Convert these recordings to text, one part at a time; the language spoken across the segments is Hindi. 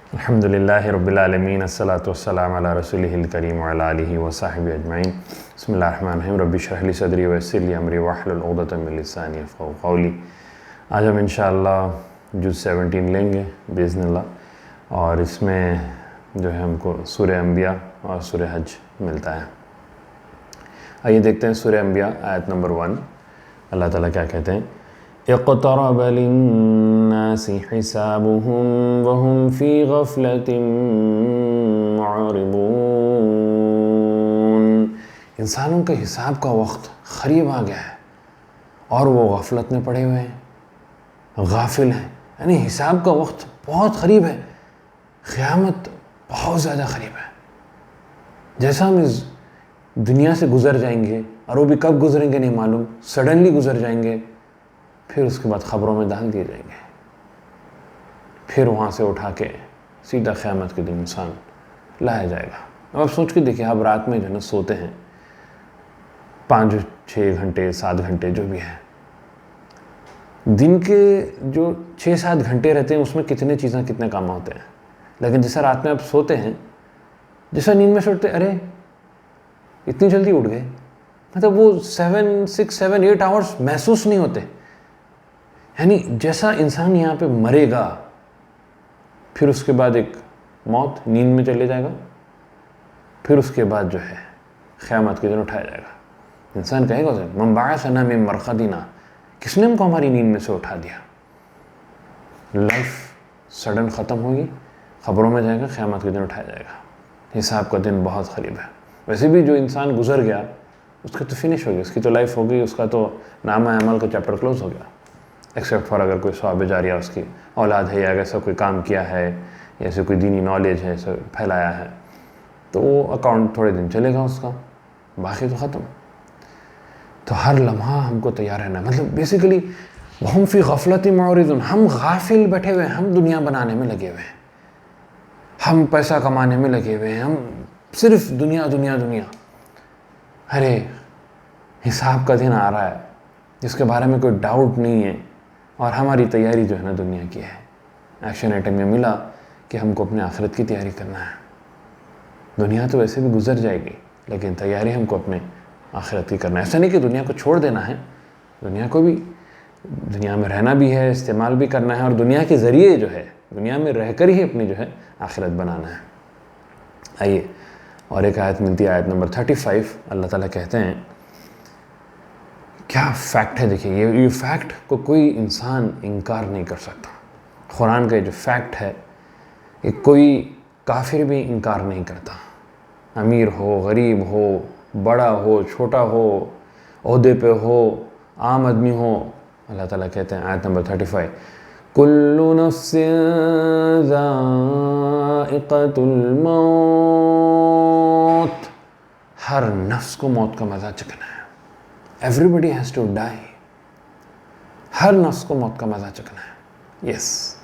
अल्हम्दुलिल्लाहि रब्बिल आलमीन अस्सलातु वस्सलामु अला रसूलिहिल करीम व अला आलिहि व सहबिहि अजमईन। बिस्मिल्लाहिर रहमानिर रहीम। रब्बि इश्रह ली सदरी व यस्सिर ली अमरी वहलुल उक़दतम मिन लिसानी यफ़क़हू क़ौली। आज हम इंशाअल्लाह जुज़ 17 लेंगे बिइज़्निल्लाह, और इसमें जो है हमको सूरह अंबिया और सूरह हज मिलता है। आइए देखते हैं सूरह अंबिया आयत नंबर 1। अल्लाह ताला क्या कहते हैं? इक़्तरब लिन्नासि हिसाबुहुम वहुम फ़ी गफ़लतिन मुअरिदून। इंसानों के हिसाब का वक्त क़रीब आ गया है और वो गफलत में पड़े हुए हैं, गाफिल हैं। यानी हिसाब का वक्त बहुत क़रीब है, क़यामत बहुत ज़्यादा क़रीब है। जैसा हम इस दुनिया से गुज़र जाएंगे, और वो भी कब गुज़रेंगे नहीं मालूम, सडनली गुज़र जाएंगे, फिर उसके बाद ख़बरों में डाल दिए जाएंगे, फिर वहाँ से उठा के सीधा क़यामत के दिन इंसान लाया जाएगा। अब आप सोच के देखिए, आप रात में जो है ना सोते हैं 5-6 घंटे 7 घंटे जो भी है, दिन के जो 6-7 घंटे रहते हैं उसमें कितने चीज़ें कितने काम होते हैं। लेकिन जैसा रात में आप सोते हैं, जैसा नींद में सोते, अरे इतनी जल्दी उठ गए, मतलब वो 6-7-8 आवर्स महसूस नहीं होते। यानी जैसा इंसान यहाँ पे मरेगा, फिर उसके बाद एक मौत, नींद में चले जाएगा, फिर उसके बाद जो है क़यामत के दिन उठाया जाएगा। इंसान कहेगा उसे मन बअसना मिन मरक़दिना, किसने हमको हमारी नींद में से उठा दिया। लाइफ सडन ख़त्म होगी, ख़बरों में जाएगा, क़यामत के दिन उठाया जाएगा। हिसाब का दिन बहुत क़रीब है। वैसे भी जो इंसान गुजर गया उसका तो फिनिश हो गया, उसकी तो लाइफ हो गई, उसका तो नामा अमल का चैप्टर क्लोज हो गया। एक्सेप्ट फॉर अगर कोई सवाब जारिया उसकी औलाद है, या ऐसा कोई काम किया है, या ऐसे कोई दीनी नॉलेज है, ऐसा फैलाया है, तो वो अकाउंट थोड़े दिन चलेगा उसका, बाकी तो ख़त्म। तो हर लम्हा हमको तैयार रहना, मतलब बेसिकली वहुम फ़ी गफ़लतिन मुअरिदून, हम गाफिल बैठे हुए हैं, हम दुनिया बनाने में लगे हुए हैं, हम पैसा कमाने में लगे हुए हैं, हम सिर्फ दुनिया दुनिया दुनिया। अरे हिसाब का दिन आ रहा है जिसके बारे में कोई डाउट नहीं है, और हमारी तैयारी जो है ना दुनिया की है। एक्शन आइटम में मिला कि हमको अपने आखिरत की तैयारी करना है। दुनिया तो वैसे भी गुजर जाएगी, लेकिन तैयारी हमको अपने आखिरत की करना है। ऐसा नहीं कि दुनिया को छोड़ देना है, दुनिया को भी, दुनिया में रहना भी है, इस्तेमाल भी करना है, और दुनिया के ज़रिए जो है, दुनिया में रहकर ही अपनी जो है आखिरत बनाना है। आइए और एक आयत मिलती है, आयत नंबर 35। अल्लाह ताला कहते हैं, क्या फैक्ट है, देखिए ये फैक्ट को कोई इंसान इनकार नहीं कर सकता। कुरान का जो फैक्ट है ये कोई काफिर भी इनकार नहीं करता। अमीर हो, गरीब हो, बड़ा हो, छोटा हो, ओहदे पे हो, आम आदमी हो, अल्लाह ताला कहते हैं आयत नंबर 35, कुल्लु नफ्सिन ज़ाइक़तुल मौत, हर नफ्स को मौत का मज़ा चखना है। एवरीबडी हैज़ टू डाई, हर नफ्स को मौत का मज़ा चखना है। यस,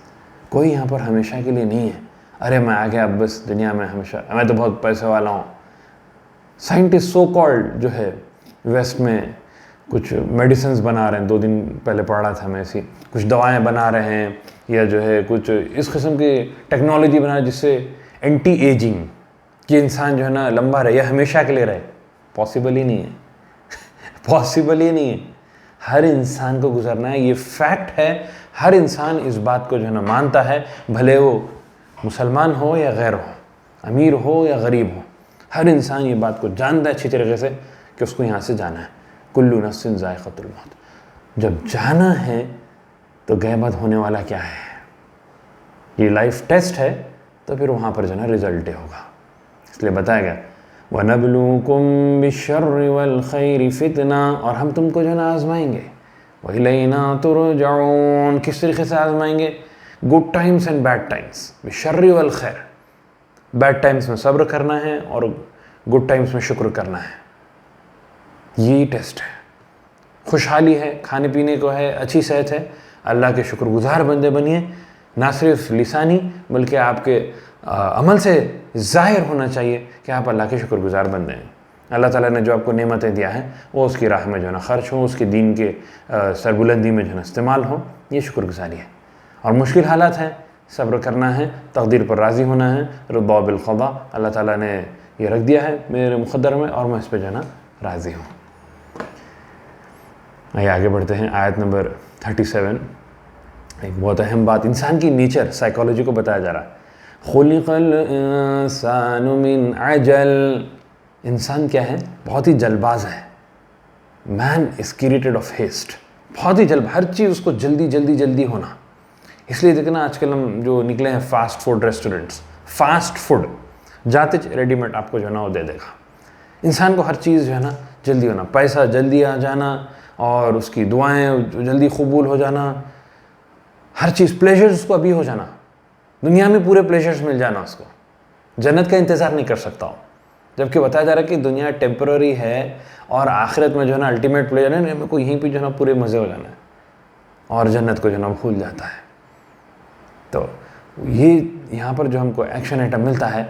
कोई यहाँ पर हमेशा के लिए नहीं है। अरे मैं आ गया अब बस दुनिया में हमेशा, मैं तो बहुत पैसे वाला हूँ। साइंटिस्ट सो कॉल्ड जो है वेस्ट में कुछ मेडिसिन्स बना रहे हैं, 2 दिन पहले पढ़ा था मैं, ऐसी कुछ दवाएं बना रहे हैं, या जो है कुछ इस किस्म की टेक्नोलॉजी बना रहे जिससे एंटी एजिंग, कि इंसान जो है ना लंबा रहे या हमेशा के लिए रहे। पॉसिबल ही नहीं है, पॉसिबल ही नहीं है। हर इंसान को गुजरना है, ये फैक्ट है। हर इंसान इस बात को जो है ना मानता है, भले वो मुसलमान हो या गैर हो, अमीर हो या गरीब हो, हर इंसान ये बात को जानता है अच्छी तरीके से कि उसको यहाँ से जाना है। कुल्लु नफ्सिन ज़ाइक़तुल मौत, जब जाना है तो गैबत होने वाला क्या है, ये लाइफ टेस्ट है, तो फिर वहाँ पर जो है ना रिजल्ट होगा। इसलिए बताया गया वनब्लुकुम बिश्शर्रि वल खैरि फितना, और हम तुमको जो है ना आजमाएंगे। वइलैना तुरजऊन, किस तरीके से आजमाएंगे? Good times and bad times, बिश्शर्रि वल खैर, बैड टाइम्स में सब्र करना है और गुड टाइम्स में शुक्र करना है। यही टेस्ट है। खुशहाली है, खाने पीने को है, अच्छी सेहत है, अल्लाह के शुक्रगुजार बंदे बनिए। ना सिर्फ लिसानी बल्कि आपके अमल से ज़ाहिर होना चाहिए कि आप अल्लाह के शुक्रगुजार बंदे हैं। अल्लाह ताला ने जो आपको नेमतें दिया है वो उसकी राह में जो है ना खर्च हो, उसके दीन के सरबुलंदी में जो है ना इस्तेमाल हो, ये शुक्रगुजारी है। और मुश्किल हालात हैं सब्र करना है, तकदीर पर राज़ी होना है, रुदा बिल क़दा, अल्लाह ताला ने ये रख दिया है मेरे मुक़द्दर में और मैं इस पर जो है ना राज़ी हूँ। आइए आगे बढ़ते हैं। आयत नंबर 37, एक बहुत अहम बात इंसान की नेचर, साइकोलॉजी को बताया जा रहा है। खुलिक़ल इंसानु मिन अजल, इंसान क्या है? बहुत ही जल्दबाज है। Man is created of haste, बहुत ही जल्द, हर चीज़ उसको जल्दी जल्दी जल्दी होना। इसलिए देखना आजकल हम जो निकले हैं fast food restaurants, fast food जाते रेडीमेड आपको जो है ना वो दे देगा। इंसान को हर चीज़ जो है ना जल्दी होना, पैसा जल्दी आ जाना और उसकी दुआएं जल्दी कबूल हो जाना, हर चीज़, प्लेजर्स उसको अभी हो जाना, दुनिया में पूरे प्लेजर्स मिल जाना उसको, जन्नत का इंतज़ार नहीं कर सकता हो। जबकि बताया जा रहा है कि दुनिया टेम्पररी है और आखिरत में जो है ना अल्टीमेट प्लेजर है, मेरे को यहीं पे जो है ना पूरे मज़े हो जाना है और जन्नत को जो है ना भूल जाता है। तो ये यहाँ पर जो हमको एक्शन आइटम मिलता है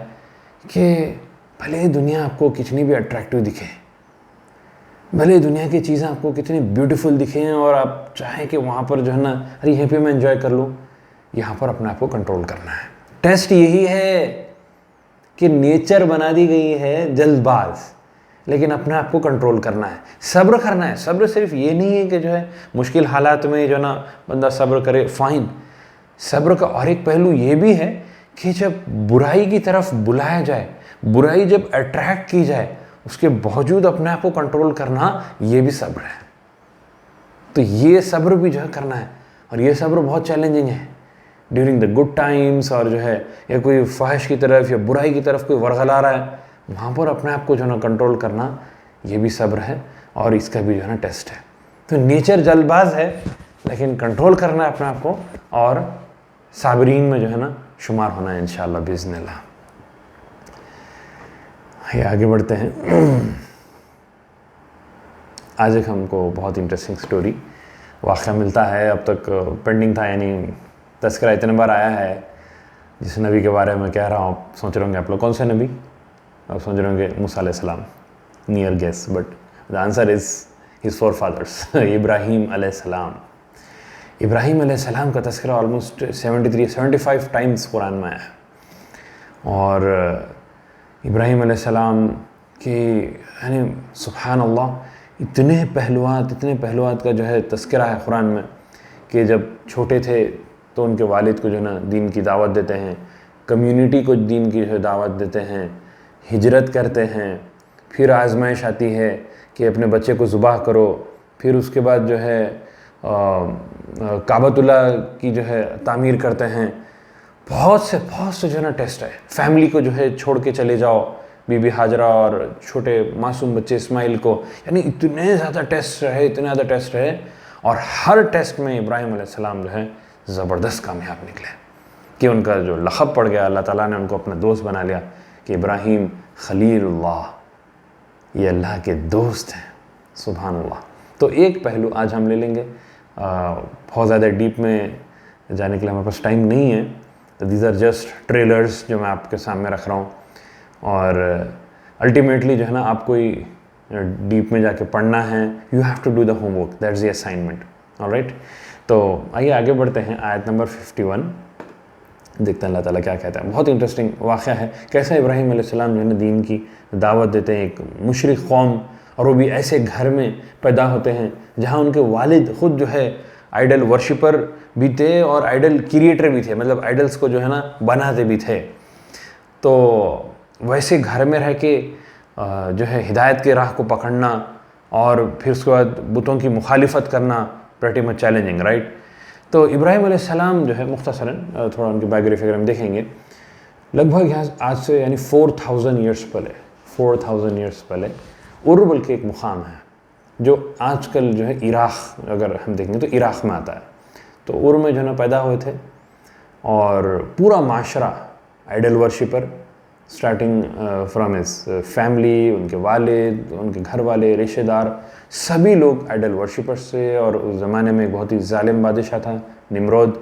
कि भले ही दुनिया आपको कितनी भी अट्रैक्टिव दिखे, भले दुनिया की चीज़ें आपको कितनी ब्यूटीफुल दिखें और आप चाहें कि वहाँ पर जो है ना अरे यहीं पे मैं एंजॉय कर लूँ, यहाँ पर अपने आप को कंट्रोल करना है। टेस्ट यही है कि नेचर बना दी गई है जल्दबाज, लेकिन अपने आप को कंट्रोल करना है, सब्र करना है। सब्र सिर्फ ये नहीं है कि जो है मुश्किल हालात में जो ना बंदा सब्र करे, फ़ाइन। सब्र का और एक पहलू ये भी है कि जब बुराई की तरफ बुलाया जाए, बुराई जब अट्रैक्ट की जाए, उसके बावजूद अपने आप को कंट्रोल करना, ये भी सब्र है। तो ये सब्र भी जो है करना है और ये सब्र बहुत चैलेंजिंग है ड्यूरिंग द गुड टाइम्स। और जो है या कोई ख्वाहिश की तरफ या बुराई की तरफ कोई वरगला रहा है, वहाँ पर अपने आप को जो है ना कंट्रोल करना, ये भी सब्र है और इसका भी जो है ना टेस्ट है। तो नेचर जल्दबाज है, लेकिन कंट्रोल करना है अपने आप को और साबरीन में जो है ना शुमार होना है इंशाअल्लाह बिज़निल्लाह। ये आगे बढ़ते हैं। आज एक हमको बहुत इंटरेस्टिंग स्टोरी वाक़या मिलता है, अब तक पेंडिंग था, यानी तस्करा इतने बार आया है। जिस नबी के बारे में कह रहा हूँ, सोच रहे होंगे आप लोग कौन से नबी? आप सोच रहे होंगे मूसा अलैहिस्सलाम, near guess, but the answer is his four fathers, Ibrahim अलैहिस्सलाम। इब्राहीम अलैहिस्सलाम का तस्करा ऑलमोस्ट 75 टाइम्स कुरान में आया है। और इब्राहीम अलैहिस्सलाम की यानी सुभान अल्लाह, इतने पहलुआत का जो है तस्करा है कुरान में कि जब छोटे थे तो उनके वालिद को जो है ना दीन की दावत देते हैं, कम्युनिटी को दीन की जो है दावत देते हैं, हिजरत करते हैं, फिर आजमाइश आती है कि अपने बच्चे को ज़ुबाह करो, फिर उसके बाद जो है काबतुल्लाह की जो है तामीर करते हैं। बहुत से जो है ना टेस्ट है। फैमिली को जो है छोड़ के चले जाओ, बीबी हाजरा और छोटे मासूम बच्चे इस्माइल को, यानी इतने ज़्यादा टेस्ट रहे और हर टेस्ट में इब्राहीम अलैहिस्सलाम जो है ज़बरदस्त कामयाब निकले कि उनका जो लक़ब पड़ गया, अल्लाह ताला ने उनको अपना दोस्त बना लिया कि इब्राहीम खलीलुल्लाह, ये अल्लाह के दोस्त हैं। सुभान अल्लाह। तो एक पहलू आज हम ले लेंगे, बहुत ज़्यादा डीप में जाने के लिए हमारे पास टाइम नहीं है, तो दीज आर जस्ट ट्रेलर्स जो मैं आपके सामने रख रहा हूँ। और अल्टीमेटली जो है ना आपको डीप में जाके पढ़ना है, you have to do the homework, that's the assignment. Alright, तो आइए आगे बढ़ते हैं। आयत नंबर 51 देखते हैं अल्लाह ताला क्या कहता है। बहुत इंटरेस्टिंग वाक़या है, कैसा इब्राहीम अलैहिस्सलाम जो है ना दीन की दावत देते हैं एक मुशरिक कौम, और वो भी ऐसे घर में पैदा होते हैं जहाँ उनके वालिद ख़ुद जो है आइडल वर्शिपर भी थे और आइडल क्रिएटर भी थे, मतलब आइडल्स को जो है ना बनाते भी थे। तो वैसे घर में रह के जो है हिदायत के राह को पकड़ना और फिर उसके बाद बुतों की मुखालिफत करना, प्रेटी मच चैलेंजिंग, राइट। तो इब्राहीम अलैहिस्सलाम जो है मुख्तसरन थोड़ा उनकी बायोग्राफी अगर हम देखेंगे, लगभग यहाँ आज से यानी 4000 ईयर्स पहले उर बल्कि एक मुकाम है जो आजकल जो है इराक़, अगर हम देखेंगे तो इराक़ में आता है। तो उर में जो है ना पैदा हुए थे और पूरा माशरा idol worshipper, starting from his family, उनके वालिद, उनके घर वाले, रिश्तेदार, सभी लोग आइडल वर्शिपर्स थे। और उस ज़माने में एक बहुत ही जालिम बादशाह था निम्रोद,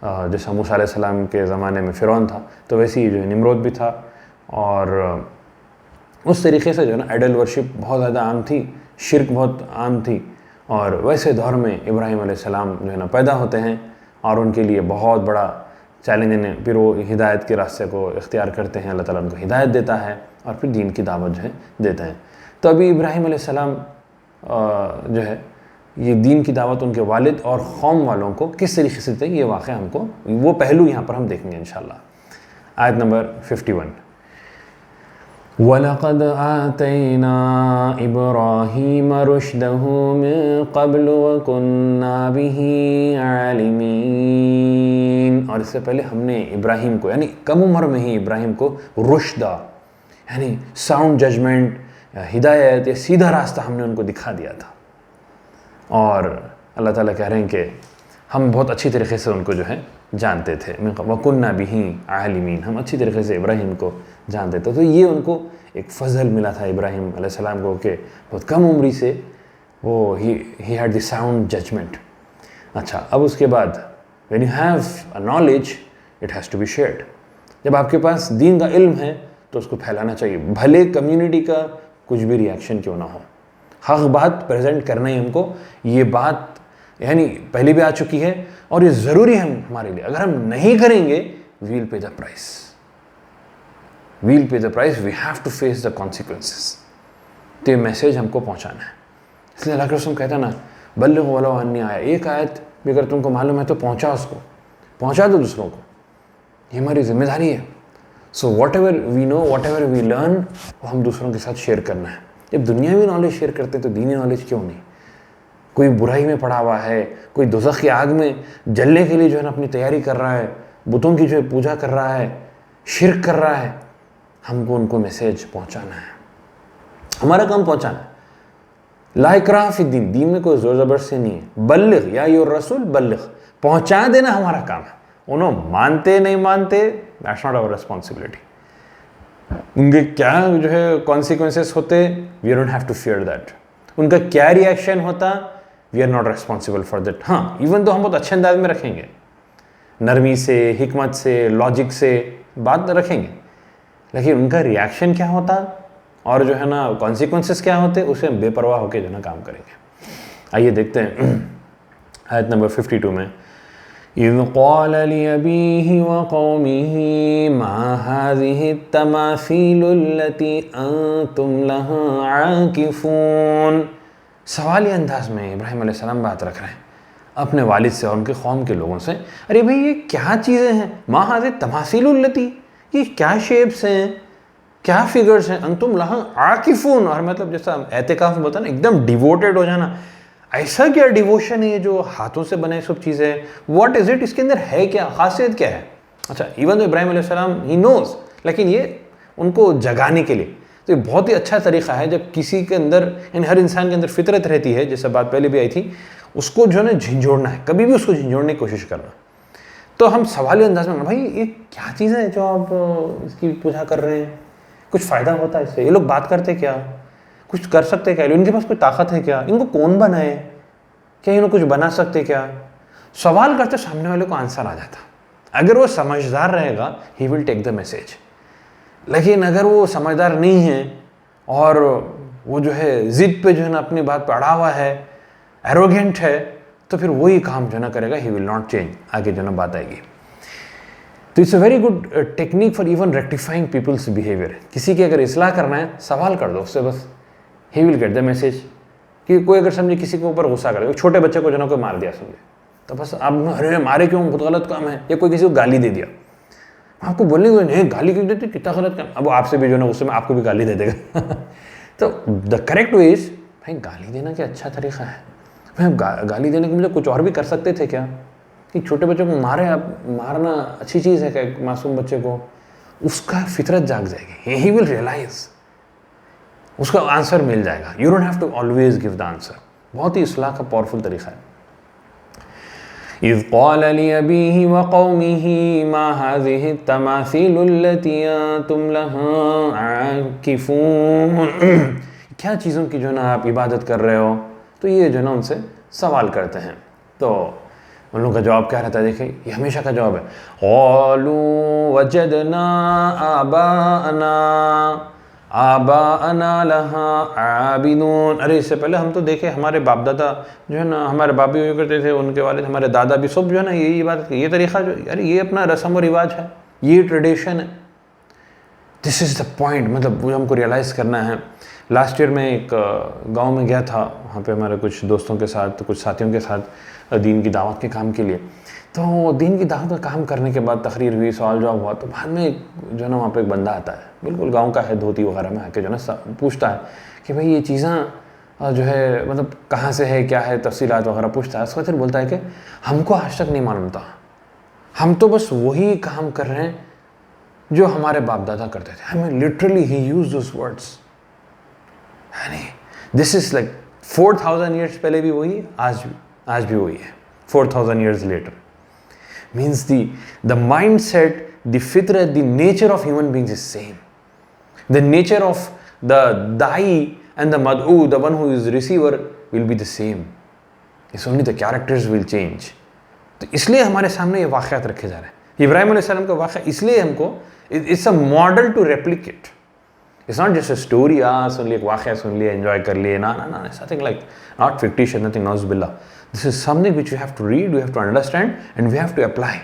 जैसा मूसा अलैहिस्सलाम के ज़माने में फ़िरौन था, तो वैसे ही जो है निम्रोद भी था। और उस तरीके से जो है ना आइडल वर्शिप बहुत ज़्यादा आम थी, शिर्क बहुत आम थी। और वैसे दौर में इब्राहीम अलैहिस्सलाम जो है ना पैदा होते हैं और उनके लिए बहुत बड़ा चैलेंज इन्हें, फिर वो हिदायत के रास्ते को इख्तियार करते हैं, अल्लाह ताला उनको हिदायत देता है और फिर दीन की दावत जो है देते हैं। तो अभी इब्राहीम अलैहिस्सलाम जो है ये दीन की दावत उनके वालिद और कौम वालों को किस तरीके से थे, ये वाक़या हमको वो पहलू यहाँ पर हम देखेंगे इंशाअल्लाह। आयत नंबर 51, वलक़द आतैना इब्राहीम रुश्दहु मिन क़ब्लु व कुन्ना बिही आलिमीन। और इससे पहले हमने इब्राहीम को, यानी कम उम्र में ही इब्राहीम को रुश्दा यानी साउंड जजमेंट, हिदायत या सीधा रास्ता हमने उनको दिखा दिया था। और अल्लाह ताला कह रहे हैं कि हम बहुत अच्छी तरीके से उनको जो है जानते थे। वकुन्ना बिही आलिमीन, हम अच्छी तरीके से इब्राहीम को जानते थे। तो ये उनको एक फ़ज़ल मिला था इब्राहीम अलैहिस्सलाम को कि बहुत कम उम्री से वो ही हैड द साउंड जजमेंट। अच्छा, अब उसके बाद when you have a knowledge it has to be shared. जब आपके पास दीन का इल्म है तो उसको फैलाना चाहिए, भले कम्युनिटी का कुछ भी रिएक्शन क्यों ना हो। हक बात प्रेजेंट करना ही हमको, ये बात यानी पहले भी आ चुकी है और ये ज़रूरी है हमारे लिए। अगर हम नहीं करेंगे we will pay the price, we will pay the price, we have to face the consequences. तो ये मैसेज हमको पहुंचाना है। इसलिए अल्लाह के रसूल कहता है ना, बल्लिगु वलौ अन्नी आया, एक आयत भी अगर तुमको मालूम है तो पहुंचा, उसको पहुंचा दो दूसरों को, ये हमारी जिम्मेदारी है। So whatever we know, whatever we learn, वो हम दूसरों के साथ शेयर करना है। जब दुनियावी नॉलेज शेयर करते हैं तो दीनी नॉलेज क्यों नहीं। कोई बुराई में पड़ा हुआ है, कोई दोज़ख की आग में जलने के लिए जो है ना अपनी तैयारी कर रहा है, बुतों की जो है पूजा कर रहा है, शिर्क कर रहा है, हमको उनको मैसेज पहुंचाना है, हमारा काम पहुंचाना है। ला इकराह फिद्दीन, दीन में कोई जोर ज़बरदस्ती नहीं है। बल्लिग या अय्युहर रसूल बल्लिग, पहुंचा देना हमारा काम है। उन्होंने मानते नहीं मानते, दैट्स नॉट आवर रिस्पॉन्सिबिलिटी। उनके क्या जो है कॉन्सिक्वेंसेस होते, we don't have to fear that. उनका क्या रिएक्शन होता, we are not responsible for that. हाँ, इवन तो हम बहुत अच्छे अंदाज में रखेंगे, नरमी से, हिकमत से, लॉजिक से बात रखेंगे, लेकिन उनका रिएक्शन क्या होता और जो है ना कॉन्सिक्वेंसेस क्या होते, उसे हम बेपरवाह होकर जो है ना काम करेंगे। आइए देखते हैं आयत नंबर 52 में, इज़ क़ाल लिअबीही व क़ौमिही मा हाज़िहि तमासीलु अल्लती अंतुम लहा आकिफ़ून। सवाली अंदाज में इब्राहीम अलैहिस्सलाम बात रख रहे हैं अपने वालिद से और उनके कौम के लोगों से। अरे भाई, ये क्या चीज़ें हैं, मा हाज़िहि तमासीलु अल्लती, ये क्या शेप्स हैं, क्या फिगर्स हैं, अंतुम लहा आकिफ़ून। और मतलब जैसा एतिकाफ़ होता है ना, एकदम डिवोटेड हो जाना, ऐसा क्या डिवोशन है ये जो हाथों से बने सब चीज़ें, व्हाट इज़ इट, इसके अंदर है क्या, खासियत क्या है। अच्छा, इवन तो इब्राहीम अलैहिस्सलाम ही नोज़, लेकिन ये उनको जगाने के लिए तो ये बहुत ही अच्छा तरीक़ा है। जब किसी के अंदर, यानी हर इंसान के अंदर फितरत रहती है, जैसे बात पहले भी आई थी, उसको जो है ना झिंझोड़ना है, कभी भी उसको झिंझोड़ने की कोशिश करना। तो हम सवाली अंदाज में, भाई ये क्या चीज़ है जो आप इसकी पूजा कर रहे हैं, कुछ फ़ायदा होता है इससे, ये लोग बात करते क्या, कुछ कर सकते क्या, इनके पास कोई ताकत है क्या, इनको कौन बनाए, क्या इन्हों कुछ बना सकते क्या। सवाल करते सामने वाले को आंसर आ जाता। अगर वो समझदार रहेगा he will take the message, लेकिन अगर वो समझदार नहीं है और वो जो है ज़िद पे जो है ना अपनी बात पे अड़ा हुआ है, एरोगेंट है, तो फिर वही काम जो है ना करेगा, ही विल नॉट चेंज। आगे जो ना बात आएगी। तो it's a very good technique for even rectifying peoples behaviour. किसी की अगर इस्लाह करना है, सवाल कर दो उससे बस, he will get the message. कि कोई अगर समझे किसी के ऊपर गुस्सा करे, छोटे बच्चे को जो ना कोई मार दिया समझे, तो बस आप अरे मारे क्यों, बहुत गलत काम है, या कोई किसी को गाली दे दिया, आपको बोलने को नहीं, गाली क्यों देते, कितना गलत काम, अब आपसे भी जो ना गुस्से में आपको भी गाली दे देगा। तो द करेक्ट वे इज, भाई गाली देना क्या अच्छा तरीका है, भाई गाली देने के मुझे कुछ और भी कर सकते थे क्या, कि छोटे बच्चों को मारे, आप मारना अच्छी चीज़ है क्या एक मासूम बच्चे को, उसका फितरत जाग जाएगी, ही विल रियलाइज, उसका आंसर मिल जाएगा। You don't have to always give the answer. बहुत ही इस्लाह का पावरफुल तरीका है। इज़ क़ाल लिअबीही व क़ौमिही मा हाज़िहि तमासीलु अल्लती अंतुम लहा आकिफ़ून। क्या चीज़ों की जो ना आप इबादत कर रहे हो, तो ये जो ना उनसे सवाल करते हैं। तो उन लोगों का जवाब क्या रहता है, देखिए ये हमेशा का जवाब है, क़ालू वजदना आबाअना आबाअना लहा आबिदून। अरे इससे पहले हम तो देखे हमारे बाप दादा जो है ना, हमारे बाप भी करते थे, उनके वाले हमारे दादा भी, सब जो है ना यही बात, ये तरीक़ा जो, अरे ये अपना रस्म और रिवाज है, ये ट्रेडिशन है। दिस इज़ द पॉइंट, मतलब वो हमको रियलाइज़ करना है। लास्ट ईयर मैं एक गांव में गया था, वहाँ पे हमारे कुछ दोस्तों के साथ, कुछ साथियों के साथ दीन की दावत के काम के लिए। तो दीन की दावत का काम करने के बाद तकरीर हुई, सवाल जवाब हुआ, तो बाद में जो है ना वहाँ पे एक बंदा आता है, बिल्कुल गांव का है, धोती वगैरह में आके जो है ना पूछता है कि भाई ये चीज़ें जो है मतलब कहाँ से है, क्या है, तफसीलात वगैरह पूछता है। उसका फिर बोलता है कि हमको आज तक नहीं मालूम था, हम तो बस वही काम कर रहे हैं जो हमारे बाप दादा करते थे। I mean literally he used those words. This is like 4000 years पहले भी वही, आज भी वही है, 4000 years later. Means the mind set, the फितरत, the nature of human beings is same. The nature of the दाई एंड द मदऊ, the one who is receiver, will be the same. It's only the characters will change. तो इसलिए हमारे सामने ये वाक़यात रखे जा रहे हैं। इब्राहिम अलैहिस्सलाम का वाक़या इसलिए हमको, it's a model to replicate. It's not just a story, सुन लिए, एक वाक़या सुन लिए, एंजॉय कर लिए, ना, nothing like, not fictitious, nothing, नौज़ुबिल्लाह। This is something which you have to read, you have to understand and we have to apply.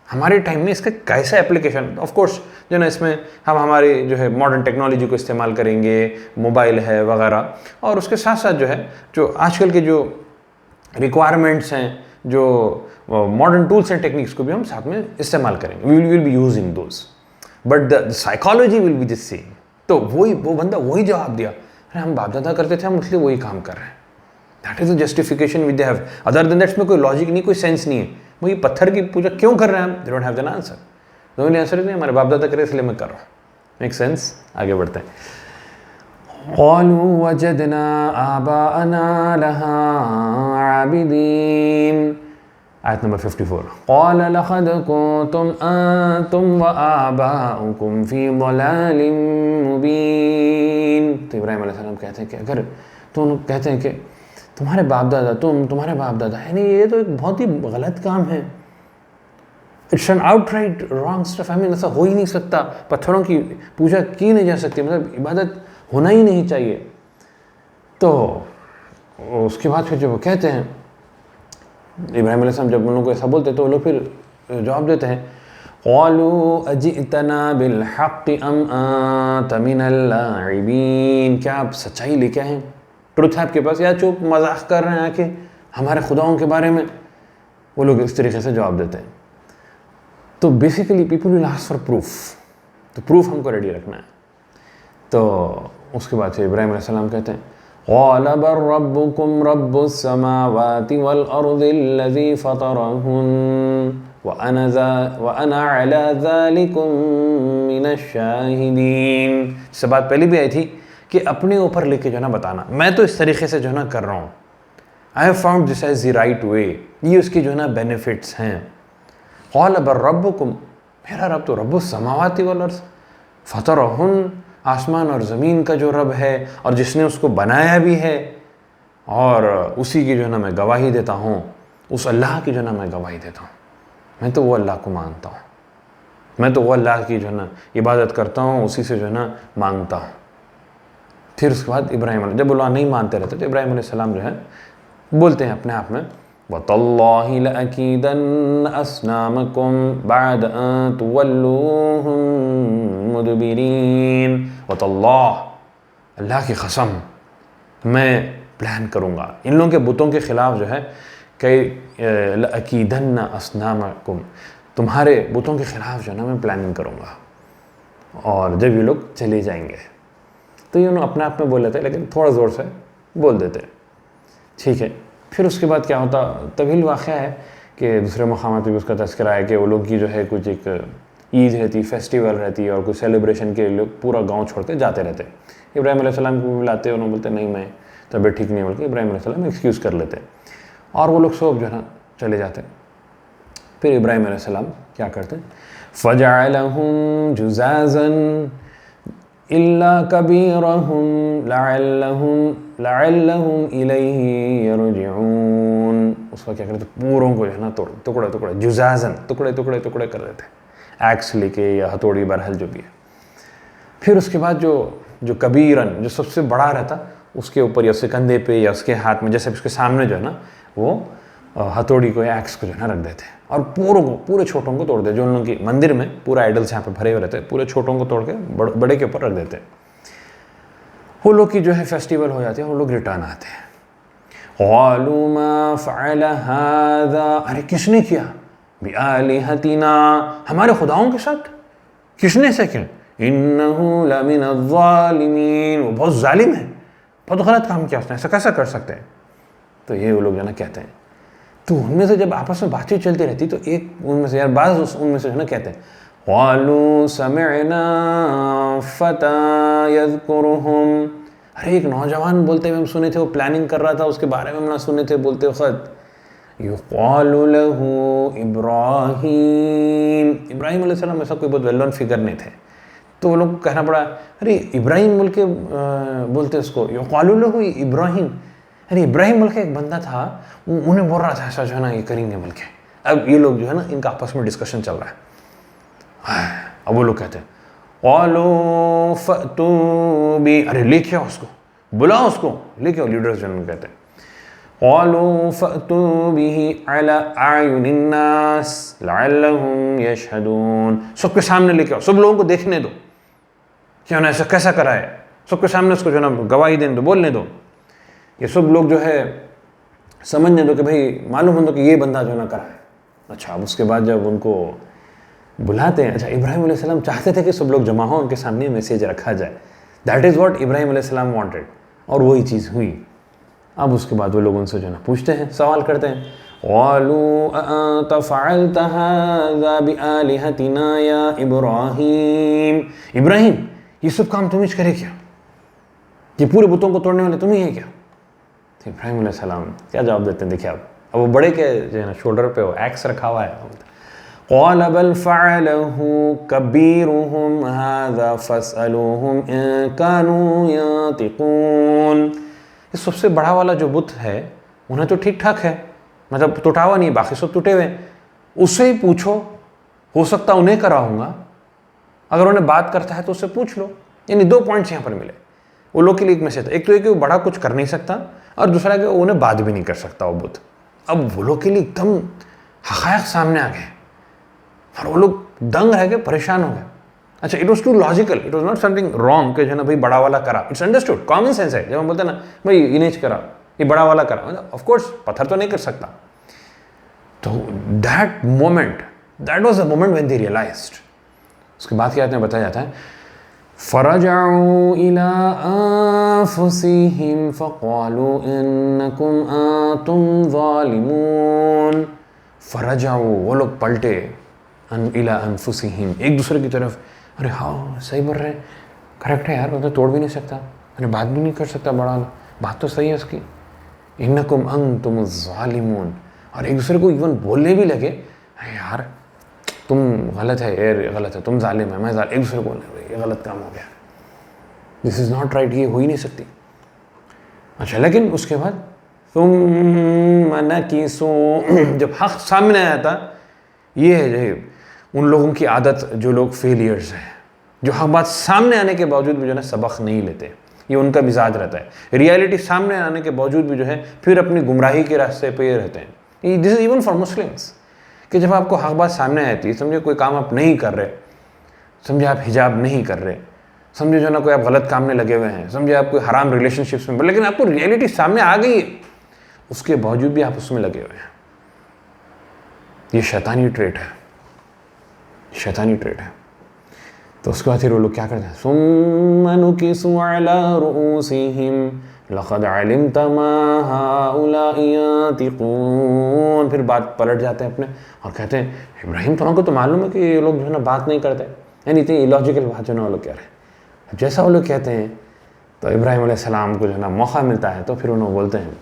हमारे टाइम में इसका कैसा एप्लीकेशन, ऑफ कोर्स जो ना इसमें हम हमारे जो है मॉडर्न टेक्नोलॉजी को इस्तेमाल करेंगे, मोबाइल है वगैरह, और उसके साथ साथ जो है जो आजकल के जो रिक्वायरमेंट्स हैं, जो मॉडर्न टूल्स एंड टेक्निक्स को भी हम साथ में इस्तेमाल करेंगे। We will be using those, but the psychology will be the same. तो वो बंदा वही जवाब दिया, अरे हम बाप दादा करते थे, हम इसलिए वही काम कर रहे हैं। That is the justification with they have. Other than that इसमें कोई लॉजिक नहीं, कोई सेंस नहीं है। वो ये पत्थर की पूजा क्यों कर रहे हैं हम? They don't have an answer. The only answer is हमारे बाप दादा करे इसलिए मैं कर रहा हूँ। Make sense? आगे बढ़ते हैं। क़ालू वजदना आबाअना लहा आबिदीन। आयत नंबर 54। क़ाल लक़द कुन्तुम अंतुम व आबाउकुम फ़ी ज़लालिम मुबीन। तो इब्राहिम अलैहिस्सलाम कहते हैं कि अगर तुम कहते हैं कि तुम्हारे बाप दादा, तुम्हारे बाप दादा है नहीं, ये तो एक बहुत ही गलत काम है। It's an outright wrong stuff. I mean ऐसा हो ही नहीं सकता, पत्थरों की पूजा की नहीं जा सकती, मतलब इबादत होना ही नहीं चाहिए। तो उसके बाद फिर जब वो कहते हैं, इब्राहिम अलैहिस्सलाम जब उन लोगों को ऐसा बोलते तो वो लोग फिर जवाब देते हैं, क़ालू अजितना बिल हक़्क़ि अम अंत मिनल लाइबीन। क्या आप सच्चाई लेके आए हैं, ट्रुथ है आपके पास, या चुप मजाक कर रहे हैं आके हमारे खुदाओं के बारे में? वो लोग इस तरीके से जवाब देते हैं। तो basically people will ask for proof, तो प्रूफ हमको रेडी रखना है। तो उसके बाद फिर इब्राहिम अलैहिस्सलाम कहते हैं, क़ाल बल रब्बुकुम रब्बुस समावाति वल अर्दिल्लज़ी फ़तरहुन व अना अला ज़ालिकुम मिनश शाहिदीन। इससे बात पहले भी आई थी कि अपने ऊपर लेके जो है ना बताना, मैं तो इस तरीके से जो है ना कर रहा हूँ, I have found this as the right way, ये उसकी जो है ना बेनिफिट्स हैं। क़ाल बल रब्बुकुम, मेरा रब तो रब्बुस समावाति वल अर्ज़, फ़तरहुन, आसमान और ज़मीन का जो रब है और जिसने उसको बनाया भी है, और उसी की जो है ना मैं गवाही देता हूँ, उस अल्लाह की जो है ना मैं गवाही देता हूँ। मैं तो वो अल्लाह को मानता हूँ, मैं तो वो अल्लाह की जो है ना इबादत करता हूँ, उसी से जो है ना मांगता हूँ। फिर उसके बाद इब्राहिम, जब अल्लाह नहीं मानते रहते तो इब्राहिम अलैहिस्सलाम जो है बोलते हैं अपने आप में, वतल्लाहि लअकीदन्न अस्नामकुम बअद अन तुवल्लूहुम मुदबिरीन। वतल्लाह, अल्लाह की कसम, मैं प्लान करूँगा इन लोगों के बुतों के ख़िलाफ़ जो है, कि लअकीदन्न अस्नामकुम, तुम्हारे बुतों के ख़िलाफ़ जो है ना मैं प्लानिंग करूँगा, और जब ये लोग चले जाएंगे। तो ये उन्होंने अपने आप में बोल लेते हैं, लेकिन थोड़ा ज़ोर से बोल देते हैं, ठीक है। फिर उसके बाद क्या होता, तवील वाक़या है कि दूसरे मकामात भी उसका तज़किरा है कि वो लोग की जो है कुछ एक ईद रहती, फेस्टिवल रहती है, और कुछ सेलिब्रेशन के लोग पूरा गांव छोड़ के जाते रहते। इब्राहिम अलैहिस्सलाम को बुलाते, उन्होंने बोलते नहीं मैं तबीयत ठीक नहीं, बोल के इब्राहिम अलैहिस्सलाम एक्सक्यूज़ कर लेते, और वो लोग सब जो है ना चले जाते। फिर इब्राहिम अलैहिस्सलाम क्या करते, फ़जअलहुम जुज़ाज़न इल्ला कबीरहुम लअल्लहुम इलैहि यरजिऊन। उसका क्या करते, पूरों को जो है ना टुकड़े टुकड़े, जुज़ाज़न, टुकड़े टुकड़े टुकड़े कर देते, एक्स लेके या हथौड़ी बरहल जो भी है। फिर उसके बाद जो जो कबीरन, जो सबसे बड़ा रहता, उसके ऊपर या उसके कंधे पे या उसके हाथ में, जैसे उसके सामने जो है ना वो हथौड़ी को या एक्स को जो है ना रख देते हैं और पूरे छोटों को तोड़ देते। जो उन की मंदिर में पूरा आइडल्स यहाँ पे भरे हुए रहते हैं, पूरे छोटों को तोड़ के बड़े के ऊपर रख देते हैं। वो लोग की जो है फेस्टिवल हो जाती है, वो लोग रिटर्न आते हैं। क़ालू मा फ़अल हाज़ा, अरे किसने किया, बिआलिहतिना, हमारे खुदाओं के साथ किसने से किया, इन्नहु लमिनज़्ज़ालिमीन, वो बहुत जालिम है, बहुत गलत काम किया उसने, ऐसा कैसा कर सकते हैं। तो ये वो लोग जो ना कहते हैं। तो उनमें से जब आपस में बातचीत चलती रहती तो एक उनमें से यार बाज़ उनमें से जो ना कहते हैं, क़ालू समिअना फ़ता यज़कुरुहुम, अरे एक नौजवान बोलते हुए हम सुने थे, वो प्लानिंग कर रहा था, उसके बारे में हम ना सुने थे बोलते वक़्त, युक़ालु लहू इब्राहीम, इब्राहीम अलैहिस्सलाम ऐसा कोई बहुत वेल नोन फिगर नहीं थे, तो वो लोग को कहना पड़ा अरे इब्राहीम बोल के बोलते उसको, युक़ालु लहू इब्राहीम, अरे इब्राहीम बोल के एक बंदा था, उन्हें बोल रहा था ऐसा जो है ना ये करेंगे बोल के। अब ये लोग जो है ना इनका आपस में डिस्कशन चल रहा है। अब वो लोग कहते हैं क़ालू फ़अतू बी, अरे लेके आओ उसको, बुलाओ उसको, लेके आओ। लीडर्स जो कहते हैं क़ालू फ़अतू बिही अला अयुनिन नास लअल्लहुम यशहदून, सबके सामने लेके आओ, सब लोगों को देखने दो क्या ना ऐसा कैसा करा है, सबके सामने उसको जो है ना गवाही देने दो, बोलने दो, ये सब लोग जो है समझने दो कि भाई मालूम हो दो कि ये बंदा जो ना करा है। अच्छा, अब उसके बाद जब उनको बुलाते हैं, अच्छा इब्राहीम अलैहिस्सलाम चाहते थे कि सब लोग जमा हो, उनके सामने मैसेज रखा जाए, दैट इज़ व्हाट इब्राहीम अलैहिस्सलाम वांटेड, और वही चीज़ हुई। अब उसके बाद वो लोग उनसे जो ना पूछते हैं, सवाल करते हैं, क़ालू अअंत फ़अल्त हाज़ा बिआलिहतिना या इब्राहीम, इब्राहीम ये सब काम तुम ही करे क्या, ये पूरे बुतों को तोड़ने वाले तुम ही हैं क्या। तो इब्राहीम अलैहिस्सलाम क्या जवाब देते हैं, देखिए अब वो बड़े के जो है ना शोल्डर पे वो एक्स रखा हुआ है। क़ाल बल फ़अलहु कबीरुहुम हाज़ा फ़स्अलूहुम इन कानू यंतिक़ून, ये सबसे बड़ा वाला जो बुत है उन्हें तो ठीक ठाक है, मतलब टूटा हुआ नहीं, बाकी सब टूटे हुए, उससे ही पूछो, हो सकता उन्हें कराऊंगा, अगर उन्हें बात करता है तो उससे पूछ लो। यानी दो पॉइंट्स यहाँ पर मिले वो लोग के लिए, एक में से एक तो ये कि वो बड़ा कुछ कर नहीं सकता, और दूसरा कि उन्हें बात भी नहीं कर सकता वो बुत। अब वो लोग के लिए एकदम हक़ाइक़ सामने आ गए और वो लोग दंग रह गए, परेशान हो गए। अच्छा, it was too logical, it was not something wrong कि जो है ना भाई बड़ा वाला करा, इट्स अंडरस्टूड, कॉमन सेंस है। जब हम बोलते हैं ना भाई इनेज करा, ये बड़ा वाला करा, मतलब ऑफ कोर्स पत्थर तो नहीं कर सकता। तो that moment, that was the moment when they realised. उसके बाद क्या बताया जाता है, फ़रजऊ इला अनफुसिहिम फ़क़ालू इन्नकुम अंतुम ज़ालिमून, फ़रजऊ वो लोग पलटे, इला अनफुसिहिम एक दूसरे की तरफ, अरे हाँ सही बोल रहे हैं, करेक्ट है यार, वो तो तोड़ भी नहीं सकता, अरे बात भी नहीं कर सकता, बड़ा बात तो सही है उसकी, इन्नकुम अंतुम ज़ालिमून, और एक दूसरे को इवन बोलने भी लगे, यार तुम गलत है, ये गलत है, तुम जालिम है, मैं जालिम, एक दूसरे को बोलने, ये गलत काम हो गया, दिस इज़ नॉट राइट, ये हो ही नहीं सकती। अच्छा, लेकिन उसके बाद तुम नकीसू, जब हक़ सामने आया था, ये है उन लोगों की आदत जो लोग फेलियर्स हैं, जो हक़ बात सामने आने के बावजूद भी जो है सबक नहीं लेते, ये उनका मिजाज रहता है। रियलिटी सामने आने के बावजूद भी जो है फिर अपनी गुमराही के रास्ते पे रहते हैं। This is even for Muslims, कि जब आपको हक़ बात सामने आती है, समझे कोई काम आप नहीं कर रहे, समझे आप हिजाब नहीं कर रहे, समझे जो ना कोई आप गलत काम में लगे हुए हैं, समझे आप कोई हराम रिलेशनशिप्स में, लेकिन आपको रियलिटी सामने आ गई है, उसके बावजूद भी आप उसमें लगे हुए हैं, ये शैतानी ट्रेट है, शैतानी ट्रेट है। तो उसके बाद फिर वो लोग क्या करते हैं, सुम्मा नुकिसू अला रुऊसिहिम लक़द अलिमत मा हाउलाइ यंतिक़ून, फिर बात पलट जाते हैं अपने और कहते हैं, इब्राहीम तुमको तो मालूम है कि ये लोग जो है ना बात नहीं करते, यानी इतनी इलॉजिकल बात जो ना वो लोग कह रहे हैं। जैसा वो लोग कहते हैं तो इब्राहीम अलैहिस्सलाम को जो है ना मौका मिलता है, तो फिर उन्होंने बोलते हैं,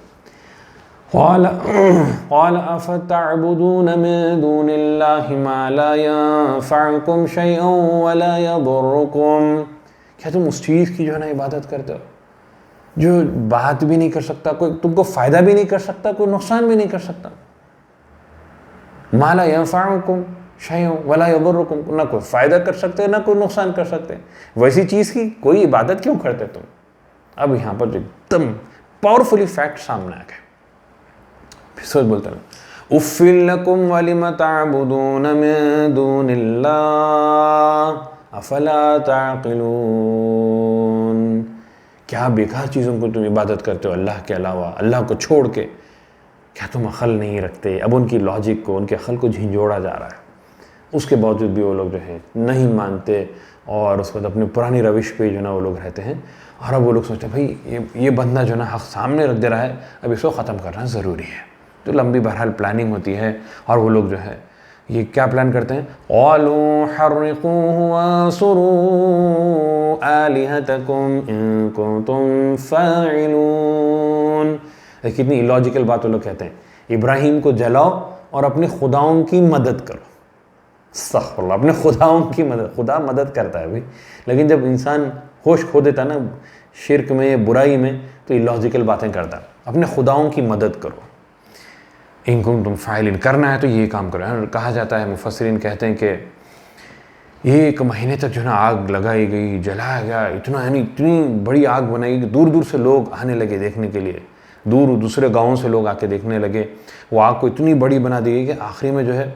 क़ाल अफ़तअबुदून मिन दूनिल्लाहि मा ला यंफ़अकुम शैअन व ला यदुर्रुकुम, क्या तुम उस चीज़ की जो है ना इबादत करते हो जो बात भी नहीं कर सकता, कोई तुमको फ़ायदा भी नहीं कर सकता, कोई नुकसान भी नहीं कर सकता। मा ला यंफ़अकुम शैउन वला यदुर्रुकुम, ना कोई फ़ायदा कर सकते ना कोई नुकसान कर सकते। वैसी चीज़ की कोई इबादत क्यों करते तुम? अब यहाँ पर एकदम पावरफुली फैक्ट सामने आ गए। फिर सोच बोलते हैं उफ़्फ़िल लकुम वलिम तअबुदून मिन दूनिल्लाह अफ़ला ताक़िलून। क्या बेकार चीज़ों को तुम इबादत करते हो अल्लाह के अलावा, अल्लाह को छोड़ के। क्या तुम अक़ल नहीं रखते? अब उनकी लॉजिक को, उनके अक़ल को झिंझोड़ा जा रहा है। उसके बावजूद भी वो लोग जो है नहीं मानते और उसके बाद अपनी पुरानी रविश पे जो ना वो लोग रहते हैं। और अब वो लोग सोचते हैं भाई ये बंदा जो ना हक़ सामने रख दे रहा है, अब इसको ख़त्म करना ज़रूरी है। तो लंबी बहरहाल प्लानिंग होती है और वो लोग जो है ये क्या प्लान करते हैं, क़ालू हर्रिक़ूहु वंसुरू आलिहतकुम इन कुंतुम फ़ाइलून। कितनी इलॉजिकल बात वो लोग कहते हैं, इब्राहिम को जलाओ और अपने खुदाओं की मदद करो। अस्तग़फ़िरुल्लाह, अपने खुदाओं की मदद, खुदा मदद करता है भाई, लेकिन जब इंसान होश खो देता ना शिर्क में, बुराई में, तो इलॉजिकल बातें करता है। अपने खुदाओं की मदद करो, इन कुंतुम फ़ाइलिन, करना है तो ये काम करो। कहा जाता है, मुफस्सिरीन कहते हैं कि 1 महीने तक जो ना आग लगाई गई, जलाया गया, इतना यानी इतनी बड़ी आग बनाई कि दूर दूर से लोग आने लगे देखने के लिए, दूर दूसरे गाँवों से लोग आके देखने लगे। वो आग को इतनी बड़ी बना दी गई कि आखिरी में जो है